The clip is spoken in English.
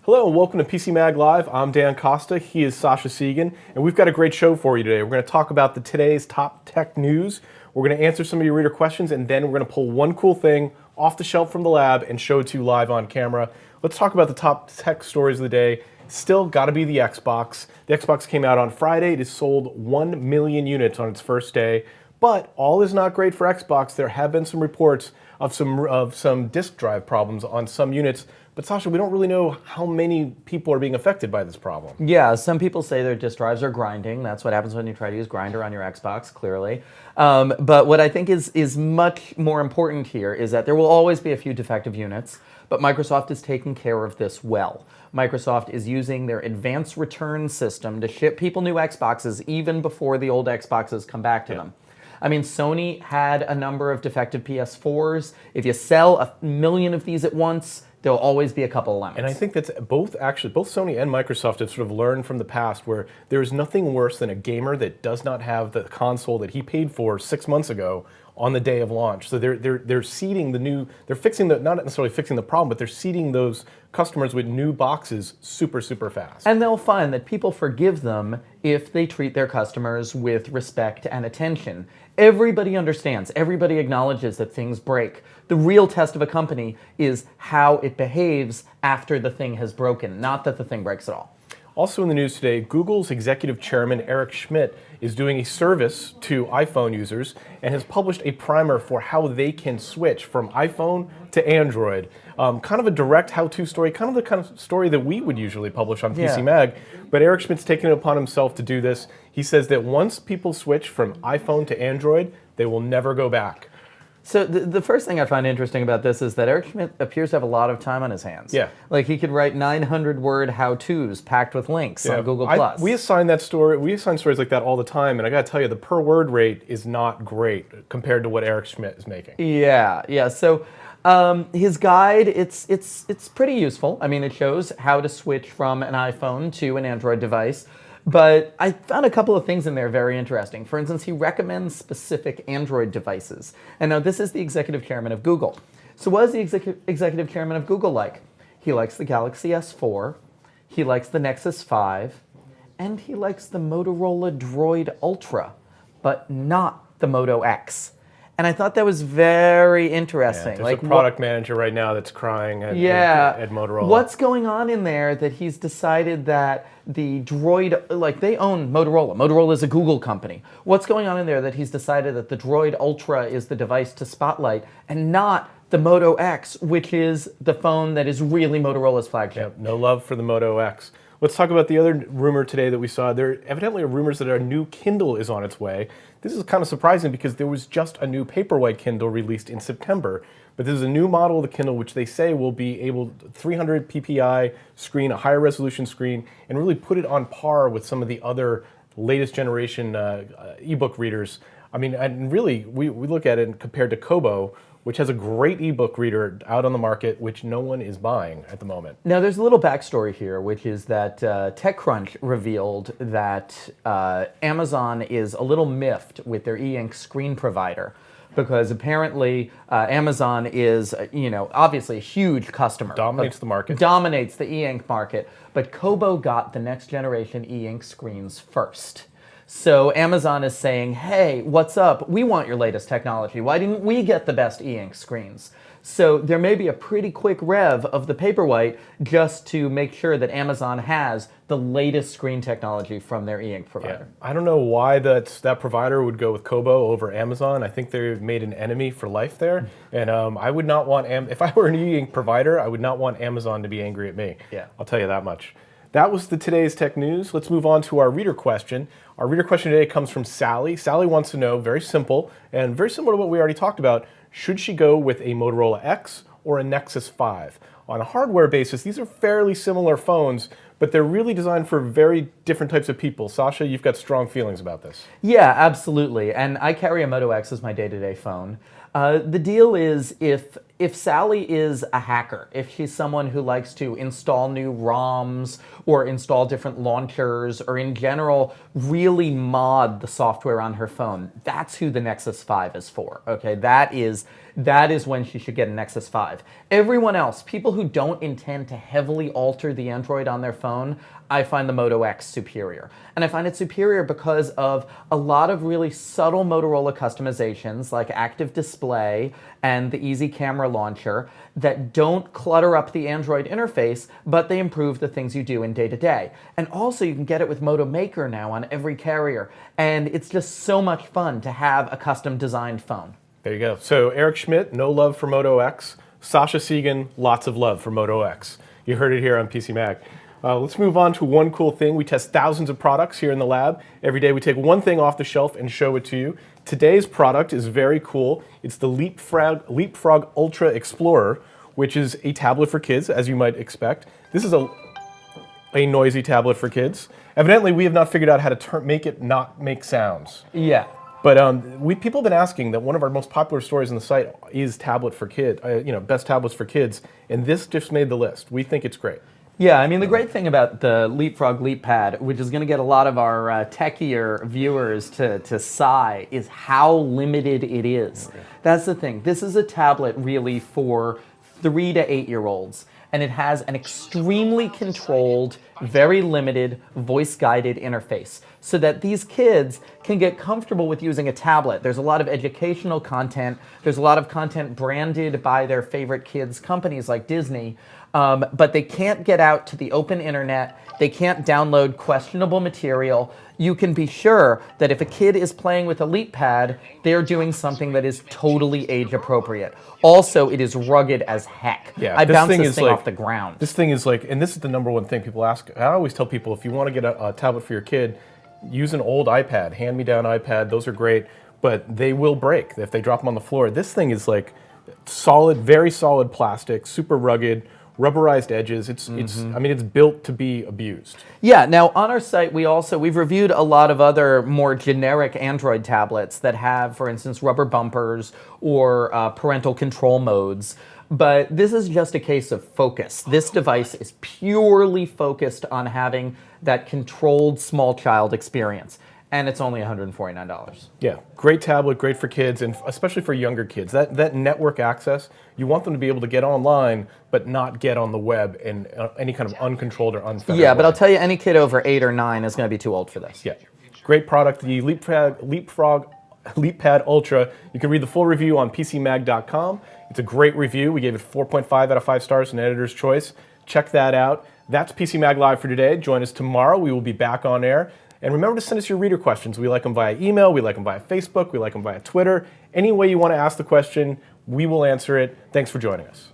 Hello and welcome to PCMag Live. I'm Dan Costa, he is Sascha Segan, and we've got a great show for you today. We're going to talk about today's top tech news. We're going to answer some of your reader questions, and then we're going to pull one cool thing off the shelf from the lab and show it to you live on camera. Let's talk about the top tech stories of the day. Still got to be the Xbox. The Xbox came out on Friday. It has sold 1 million units on its first day. But all is not great for Xbox. There have been some reports of some disk drive problems on some units. But Sascha, we don't really know how many people are being affected by this problem. Yeah, some people say their disk drives are grinding. That's what happens when you try to use Grindr on your Xbox, clearly. But what I think is much more important here is that there will always be a few defective units, but Microsoft is taking care of this well. Microsoft is using their advanced return system to ship people new Xboxes even before the old Xboxes come back to them. I mean, Sony had a number of defective PS4s. If you sell 1 million of these at once, there'll always be a couple of lemons. And I think that's both Sony and Microsoft have sort of learned from the past where there's nothing worse than a gamer that does not have the console that he paid for 6 months ago on the day of launch. So they're seeding they're fixing not necessarily fixing the problem, but they're seeding those customers with new boxes super fast. And they'll find that people forgive them if they treat their customers with respect and attention. Everybody understands, everybody acknowledges that things break. The real test of a company is how it behaves after the thing has broken, not that the thing breaks at all. Also in the news today, Google's executive chairman, Eric Schmidt, is doing a service to iPhone users and has published a primer for how they can switch from iPhone to Android. Kind of a direct how-to story, kind of the kind of story that we would usually publish on PCMag, but Eric Schmidt's taken it upon himself to do this. He says that once people switch from iPhone to Android, they will never go back. So the first thing I find interesting about this is that Eric Schmidt appears to have a lot of time on his hands. Yeah. Like he could write 900-word how-tos packed with links on Google+. We assign stories like that all the time, and I got to tell you, the per-word rate is not great compared to what Eric Schmidt is making. Yeah. So his guide, it's pretty useful. I mean, it shows how to switch from an iPhone to an Android device. But I found a couple of things in there very interesting. For instance, he recommends specific Android devices. And now this is the executive chairman of Google. So what is the executive chairman of Google like? He likes the Galaxy S4, he likes the Nexus 5, and he likes the Motorola Droid Ultra, but not the Moto X. And I thought that was very interesting. Yeah, there's a product manager right now that's crying at Motorola. What's going on in there that he's decided that the Droid, like they own Motorola. Motorola is a Google company. What's going on in there that he's decided that the Droid Ultra is the device to spotlight and not the Moto X, which is the phone that is really Motorola's flagship? Yep, no love for the Moto X. Let's talk about the other rumor today that we saw. There evidently are rumors that a new Kindle is on its way. This is kind of surprising because there was just a new Paperwhite Kindle released in September. But this is a new model of the Kindle which they say will be able to 300 ppi screen, a higher resolution screen, and really put it on par with some of the other latest generation ebook readers. I mean, and really, we look at it compared to Kobo, which has a great ebook reader out on the market, which no one is buying at the moment. Now, there's a little backstory here, which is that TechCrunch revealed that Amazon is a little miffed with their e-ink screen provider because apparently Amazon is, obviously a huge customer. Dominates the market. Dominates the e-ink market, but Kobo got the next generation e-ink screens first. So Amazon is saying, hey, what's up? We want your latest technology. Why didn't we get the best e-ink screens? So there may be a pretty quick rev of the Paperwhite just to make sure that Amazon has the latest screen technology from their e-ink provider. Yeah. I don't know why that provider would go with Kobo over Amazon. I think they've made an enemy for life there. And I would not want, if I were an e-ink provider, I would not want Amazon to be angry at me. Yeah. I'll tell you that much. That was today's tech news. Let's move on to our reader question. Our reader question today comes from Sally. Sally wants to know, very simple, and very similar to what we already talked about, should she go with a Motorola X or a Nexus 5? On a hardware basis, these are fairly similar phones, but they're really designed for very different types of people. Sascha, you've got strong feelings about this. Yeah, absolutely. And I carry a Moto X as my day-to-day phone. The deal is if if Sally is a hacker, if she's someone who likes to install new ROMs or install different launchers or in general really mod the software on her phone, that's who the Nexus 5 is for. Okay, that is when she should get a Nexus 5. Everyone else, people who don't intend to heavily alter the Android on their phone, I find the Moto X superior. And I find it superior because of a lot of really subtle Motorola customizations like active display and the easy camera launcher that don't clutter up the Android interface, but they improve the things you do in day-to-day. And also you can get it with Moto Maker now on every carrier. And it's just so much fun to have a custom designed phone. There you go. So Eric Schmidt, no love for Moto X. Sascha Segan, lots of love for Moto X. You heard it here on PCMag. Let's move on to one cool thing. We test thousands of products here in the lab. Every day we take one thing off the shelf and show it to you. Today's product is very cool. It's the Leapfrog Ultra Explorer, which is a tablet for kids, as you might expect. This is a noisy tablet for kids. Evidently, we have not figured out how to make it not make sounds. Yeah. But people have been asking that one of our most popular stories on the site is tablet for kids, best tablets for kids, and this just made the list. We think it's great. Yeah, I mean, the great thing about the Leapfrog LeapPad, which is going to get a lot of our techier viewers to sigh, is how limited it is. Okay. That's the thing. This is a tablet really for 3 to 8-year-olds, and it has an extremely controlled, very limited, voice-guided interface so that these kids can get comfortable with using a tablet. There's a lot of educational content. There's a lot of content branded by their favorite kids' companies like Disney. But they can't get out to the open internet. They can't download questionable material. You can be sure that if a kid is playing with a LeapPad, they're doing something that is totally age appropriate. Also, it is rugged as heck. Yeah, I bounced this thing off the ground. This thing is like, and this is the number one thing people ask. I always tell people, if you want to get a tablet for your kid, use an old iPad, hand-me-down iPad. Those are great, but they will break if they drop them on the floor. This thing is like solid, very solid plastic, super rugged, rubberized edges. It's built to be abused. Yeah, now on our site we've reviewed a lot of other more generic Android tablets that have, for instance, rubber bumpers or parental control modes. But this is just a case of focus. This device is purely focused on having that controlled small child experience. And it's only $149. Yeah, great tablet, great for kids, and especially for younger kids. That network access, you want them to be able to get online, but not get on the web in any kind of uncontrolled or unfettered way. But I'll tell you, any kid over 8 or 9 is going to be too old for this. Yeah, great product, the Leapfrog LeapPad Ultra. You can read the full review on PCMag.com. It's a great review. We gave it 4.5 out of 5 stars in Editor's Choice. Check that out. That's PCMag Live for today. Join us tomorrow. We will be back on air. And remember to send us your reader questions. We like them via email, we like them via Facebook, we like them via Twitter. Any way you want to ask the question, we will answer it. Thanks for joining us.